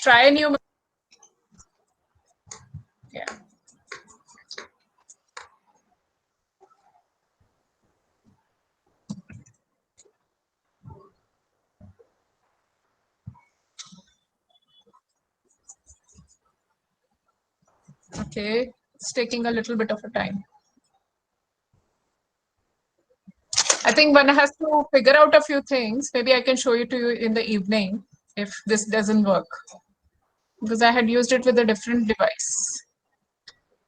try a new. Yeah. Okay, it's taking a little bit of a time. I think one has to figure out a few things. Maybe I can show you to you in the evening if this doesn't work, because I had used it with a different device.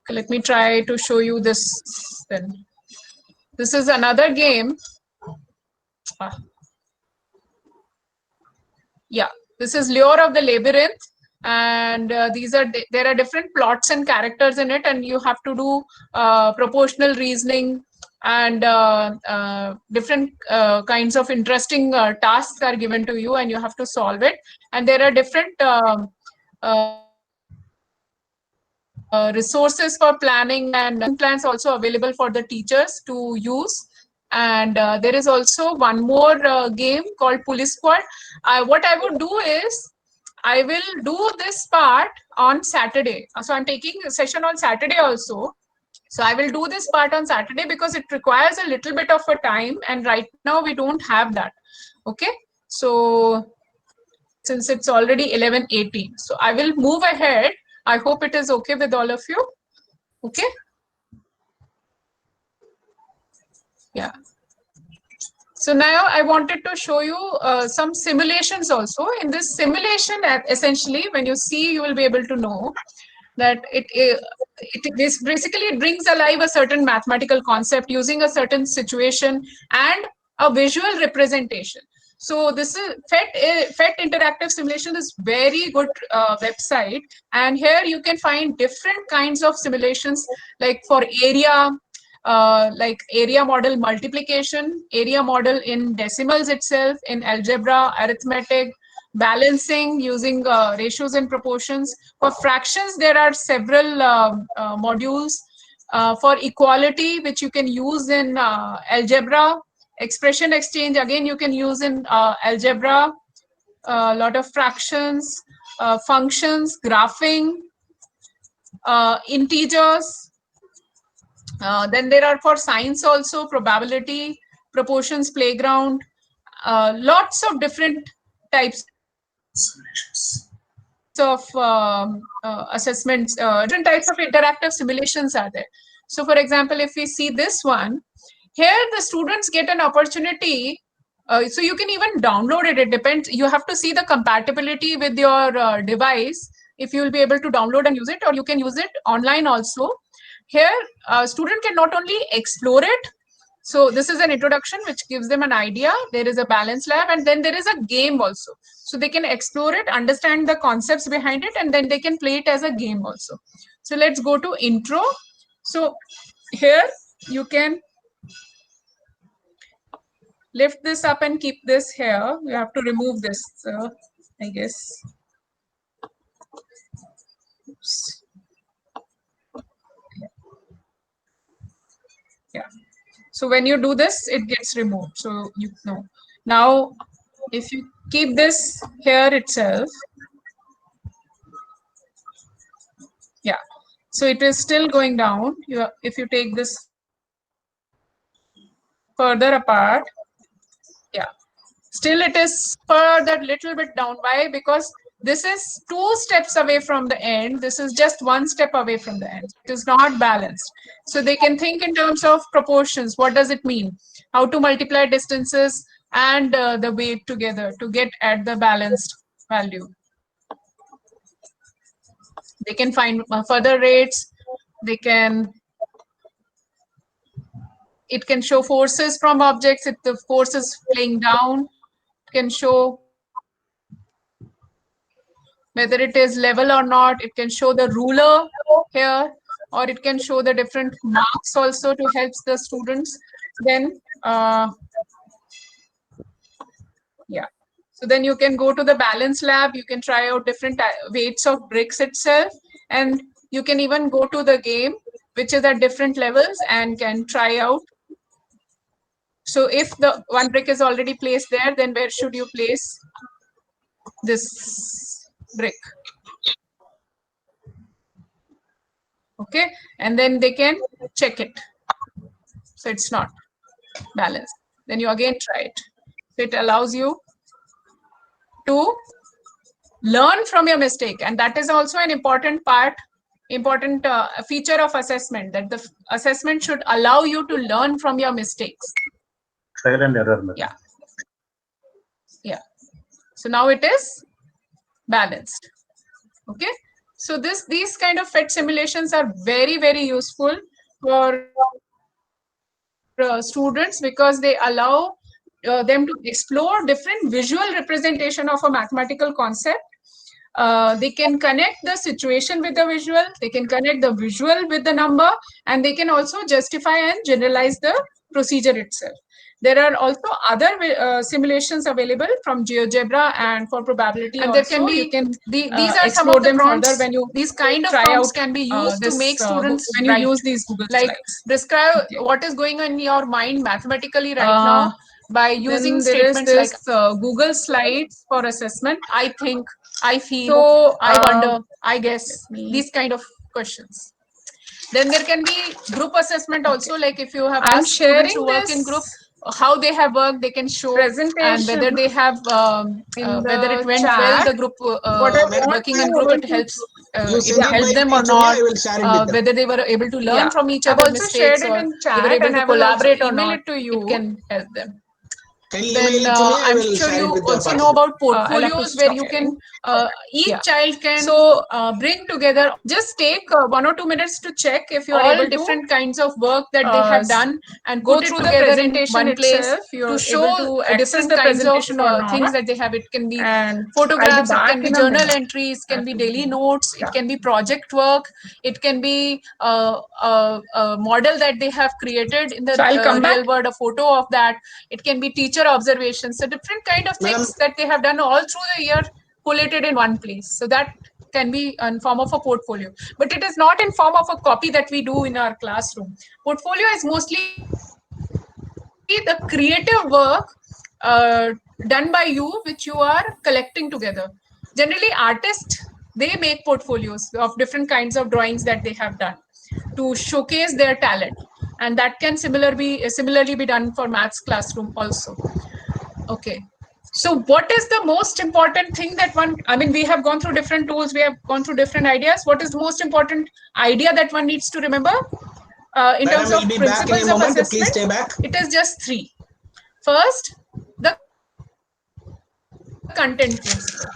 Okay, let me try to show you this then. This is another game. Yeah, this is Lure of the Labyrinth. And there are different plots and characters in it, and you have to do proportional reasoning, and different kinds of interesting tasks are given to you, and you have to solve it. And there are different resources for planning, and plans also available for the teachers to use. And there is also one more game called Police Squad. What I would do is, I will do this part on Saturday. So I'm taking a session on Saturday also. So I will do this part on Saturday because it requires a little bit of a time, and right now we don't have that. Okay. So since it's already 11:18, so I will move ahead. I hope it is okay with all of you. Okay. Yeah. So now I wanted to show you some simulations also. In this simulation, essentially, when you see, you will be able to know that this basically brings alive a certain mathematical concept using a certain situation and a visual representation. So this is PhET Interactive Simulation is very good website, and here you can find different kinds of simulations, like for area. Like area model multiplication, area model in decimals itself, in algebra, arithmetic, balancing using ratios and proportions. For fractions, there are several modules. For equality, which you can use in algebra. Expression exchange, again, you can use in algebra. A lot of fractions, functions, graphing, integers. Then there are for science also probability, proportions, playground, lots of different types of assessments, different types of interactive simulations are there. So for example, if we see this one, here the students get an opportunity. So you can even download it. It depends. You have to see the compatibility with your device, if you will be able to download and use it, or you can use it online also. Here, a student can not only explore it. So this is an introduction which gives them an idea. There is a balance lab, and then there is a game also. So they can explore it, understand the concepts behind it, and then they can play it as a game also. So let's go to intro. So here you can lift this up and keep this here. You have to remove this, I guess. Oops. Yeah. So when you do this, it gets removed. So you know. Now, if you keep this here itself, yeah. So it is still going down. If you take this further apart, yeah, still it is further little bit down. Why? Because this is 2 steps away from the end. This is just 1 step away from the end. It is not balanced. So they can think in terms of proportions. What does it mean? How to multiply distances and the weight together to get at the balanced value. They can find further rates. They can. It can show forces from objects. If the force is playing down, it can show whether it is level or not. It can show the ruler here, or it can show the different marks also to help the students. Then, yeah. So then you can go to the balance lab. You can try out different weights of bricks itself, and you can even go to the game, which is at different levels, and can try out. So if the 1 brick is already placed there, then where should you place this brick? Okay, and then they can check it. So it's not balanced. Then you again try it. So it allows you to learn from your mistake, and that is also an important part, important feature of assessment, that the assessment should allow you to learn from your mistakes. Trial and error method. Yeah. Yeah. So now it is balanced. Okay. So these kind of PhET simulations are very, very useful for students, because they allow them to explore different visual representation of a mathematical concept. They can connect the situation with the visual, they can connect the visual with the number, and they can also justify and generalize the procedure itself. There are also other simulations available from GeoGebra and for probability. And also, there can be these are some of the prompts when you these kind of prompts can be used to make students when you use these Google Slides. Describe what is going on in your mind mathematically right now by using statements like Google Slides for assessment. I think, I feel, so, I wonder, I guess, these kind of questions. Then there can be group assessment also, like if you have asked students to work in group, how they have worked, they can show, and whether they have, whether it went well, the group, working in group, it helps, it helped them or not, whether they were able to learn from each other's mistakes, or they were able to collaborate or not, it can help them. Then I'm sure you also know about portfolios where you can, each child can bring together, just take 1 or 2 minutes to check if you are able different kinds of work that they have done, and go through the presentation in one place to show different kinds of things that they have. It can be photographs, it can be journal entries, can be daily notes, it can be project work, it can be a model that they have created in the real world, a photo of that, it can be teacher observations. So different kind of things that they have done all through the year collated in one place. So that can be in form of a portfolio, but it is not in form of a copy that we do in our classroom. Portfolio is mostly the creative work done by you, which you are collecting together. Generally, artists, they make portfolios of different kinds of drawings that they have done to showcase their talent, and that can similarly be done for maths classroom also. Okay. So what is the most important thing that we have gone through different tools, we have gone through different ideas. What is the most important idea that one needs to remember in terms of principles of assessment? Please stay back. It is just 3. First, the content principle.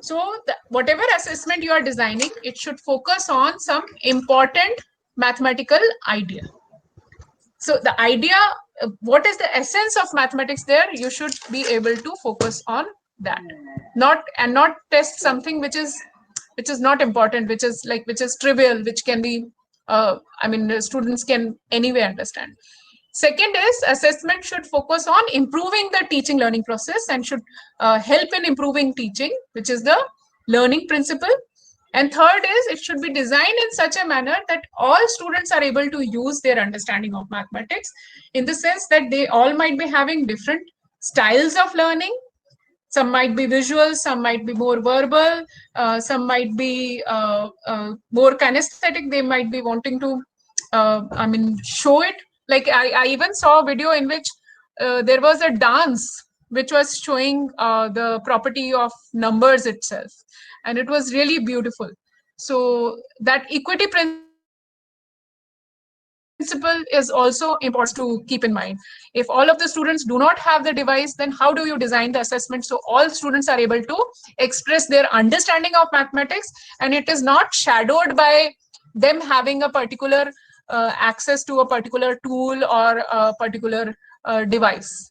So whatever assessment you are designing, it should focus on some important mathematical idea. So the idea, what is the essence of mathematics there? You should be able to focus on that, not test something which is not important, which is trivial, which can be, students can anyway understand. Second is assessment should focus on improving the teaching learning process and should help in improving teaching, which is the learning principle. And third is it should be designed in such a manner that all students are able to use their understanding of mathematics, in the sense that they all might be having different styles of learning. Some might be visual, some might be more verbal, some might be more kinesthetic. They might be wanting to, show it. Like I even saw a video in which there was a dance which was showing the property of numbers itself. And it was really beautiful. So that equity principle is also important to keep in mind. If all of the students do not have the device, then how do you design the assessment so all students are able to express their understanding of mathematics and it is not shadowed by them having a particular access to a particular tool or a particular device.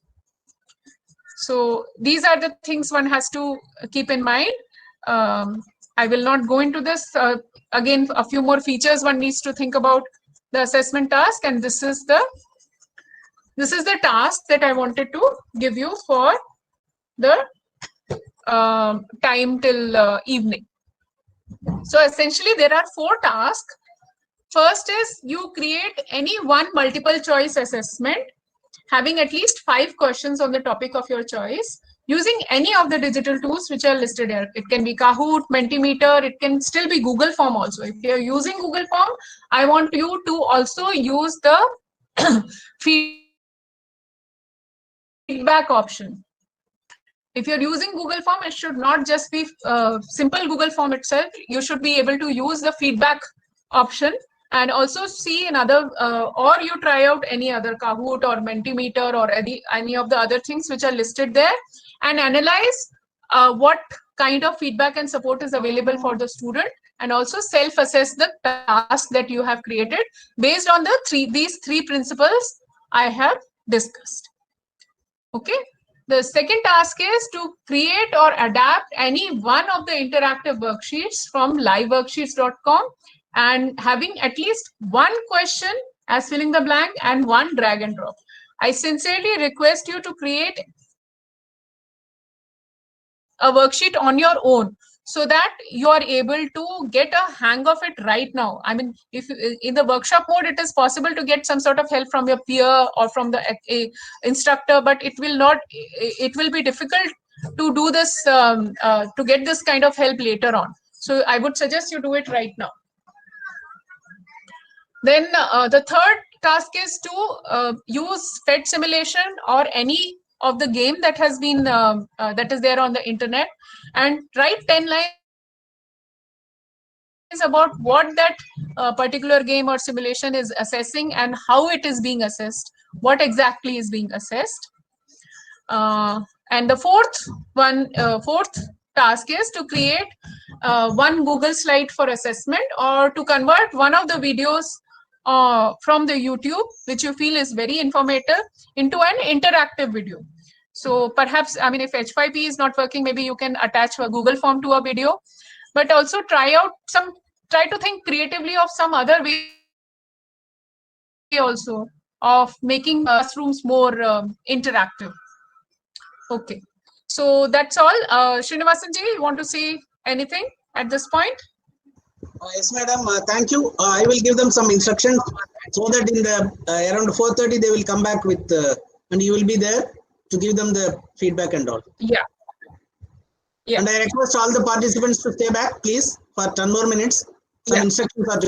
So these are the things one has to keep in mind. I will not go into this. Again, a few more features one needs to think about the assessment task, and this is the task that I wanted to give you for the time till evening. So essentially there are 4 tasks. First is you create any one multiple choice assessment having at least 5 questions on the topic of your choice, using any of the digital tools which are listed here. It can be Kahoot, Mentimeter, it can still be Google Form also. If you're using Google Form, I want you to also use the feedback option. If you're using Google Form, it should not just be simple Google Form itself. You should be able to use the feedback option and also see another, or you try out any other Kahoot or Mentimeter or any of the other things which are listed there and analyze what kind of feedback and support is available for the student, and also self-assess the task that you have created based on these 3 principles I have discussed. Okay. The second task is to create or adapt any one of the interactive worksheets from liveworksheets.com and having at least 1 question as filling the blank and 1 drag and drop. I sincerely request you to create a worksheet on your own so that you are able to get a hang of it right now. I mean, if in the workshop mode, it is possible to get some sort of help from your peer or from the instructor, but it will be difficult to do this, to get this kind of help later on. So I would suggest you do it right now. Then the third task is to use PhET simulation or any of the game that has been that is there on the internet, and write 10 lines about what that particular game or simulation is assessing and how it is being assessed, what exactly is being assessed. And the fourth task is to create 1 Google slide for assessment, or to convert one of the videos from the YouTube, which you feel is very informative, into an interactive video. So perhaps, I mean, if H5P is not working, maybe you can attach a Google form to a video, but also try to think creatively of some other way also of making classrooms more interactive. Okay, so that's all. Srinivasanji, you want to say anything at this point? Yes, madam. Thank you. I will give them some instructions so that in the around 4:30 they will come back with, and you will be there to give them the feedback and all. Yeah. And I request all the participants to stay back, please, for 10 more minutes. Some instructions are